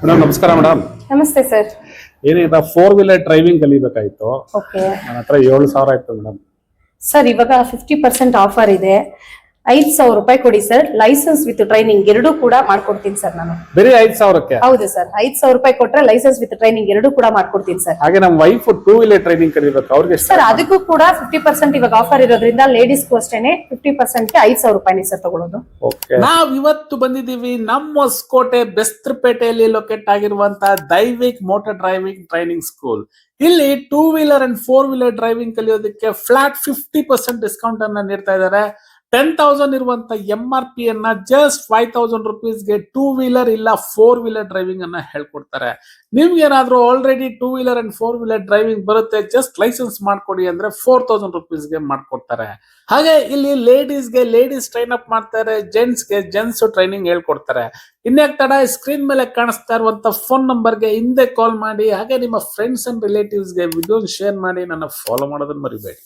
Madam ನಮಸ್ಕಾರ madam. ನಮಸ್ತೆ sir. ಏನಿಲ್ಲ 4 ವೀಲರ್ ಡ್ರೈವಿಂಗ್ ಕಲಿಬೇಕಾಯ್ತು. ಓಕೆ. ನನ್ನ ಹತ್ರ 7,000 ಆಯ್ತು ಮೇಡಮ್. ಸರ್ ಇವಾಗ 50% ಆಫರ್ ಇದೆ. 5,000 ರೂಪಾಯಿ ಕೊಡಿ ಸರ್. ಲೈಸೆನ್ಸ್ ವಿತ್ ಟ್ರೈನಿಂಗ್ ಎರಡೂ ಕೂಡ ಮಾಡ್ಕೊಡ್ತೀನಿ ಸರ್ ನಾನು. ಬರೀ 5,000ಕ್ಕೆ? ಹೌದು ಸರ್, 5,000 ರೂಪಾಯಿ ಕೊಟ್ರೆ ಲೈಸೆನ್ಸ್ ವಿತ್ ಟ್ರೈನಿಂಗ್ ಎರಡೂ ಕೂಡ ಮಾಡ್ಕೊಡ್ತೀನಿ ಸರ್. ಹಾಗೆ ನಮ್ಮ ವೈಫ್ 2 ವೀಲರ್ ಟ್ರೈನಿಂಗ್ ಕಲಿಬೇಕು, ಅವ್ರಿಗೆ ಸರ್ ಅದಕ್ಕೂ ಕೂಡ 50% ಇವಾಗ ಆಫರ್ ಇರೋದ್ರಿಂದ ಲೇಡೀಸ್ಗೂ ಅಷ್ಟೇನೆ 50%ಗೆ 5,000 ರೂಪಾಯಿ ಸರ್ ತಗೊಳ್ಳೋದು. ನಾವ್ ಇವತ್ತು ಬಂದಿದೀವಿ ನಮ್ಮ ಹೊಸಕೋಟೆ ಬೆಸ್ತರಪೇಟೆಯಲ್ಲಿ ಲೊಕೇಟ್ ಆಗಿರುವಂತಹ Daivik motor driving training school. ಇಲ್ಲಿ 2 ವೀಲರ್ ಅಂಡ್ 4 ವೀಲರ್ ಡ್ರೈವಿಂಗ್ ಕಲಿಯೋದಕ್ಕೆ ಫ್ಲಾಟ್ 50% ಡಿಸ್ಕೌಂಟ್ ಅನ್ನ ನೀಡ್ತಾ ಇದ್ದಾರೆ. 10,000 ಇರುವಂತ MRP ಅನ್ನ ಜಸ್ಟ್ 5,000 ರುಪೀಸ್ಗೆ 2 ವೀಲರ್ ಇಲ್ಲ 4 ವೀಲರ್ ಡ್ರೈವಿಂಗ್ ಅನ್ನ ಹೇಳ್ಕೊಡ್ತಾರೆ. ನಿಮ್ಗೆ ಏನಾದ್ರೂ already 2 wheeler and 4 wheeler driving ಬರುತ್ತೆ, ಜಸ್ಟ್ ಲೈಸೆನ್ಸ್ ಮಾಡ್ಕೊಡಿ ಅಂದ್ರೆ 4,000 ರುಪೀಸ್ಗೆ ಮಾಡ್ಕೊಡ್ತಾರೆ. ಹಾಗೆ ಇಲ್ಲಿ ಲೇಡೀಸ್ಗೆ ಲೇಡೀಸ್ ಟ್ರೈನ್ ಅಪ್ ಮಾಡ್ತಾರೆ, ಜೆಂಟ್ಸ್ಗೆ ಜೆಂಟ್ಸ್ ಟ್ರೈನಿಂಗ್ ಹೇಳ್ಕೊಡ್ತಾರೆ. ಇನ್ಯಾಕ್ ತಡ, ಸ್ಕ್ರೀನ್ ಮೇಲೆ ಕಾಣಿಸ್ತಾ ಇರುವಂತ ಫೋನ್ ನಂಬರ್ಗೆ ಹಿಂದೆ ಕಾಲ್ ಮಾಡಿ. ಹಾಗೆ ನಿಮ್ಮ ಫ್ರೆಂಡ್ಸ್ ಅಂಡ್ ರಿಲೇಟಿವ್ಸ್ಗೆ ವಿಡಿಯೋ ಶೇರ್ ಮಾಡಿ, ನನ್ನ ಫಾಲೋ ಮಾಡೋದನ್ನ ಮರಿಬೇಡಿ.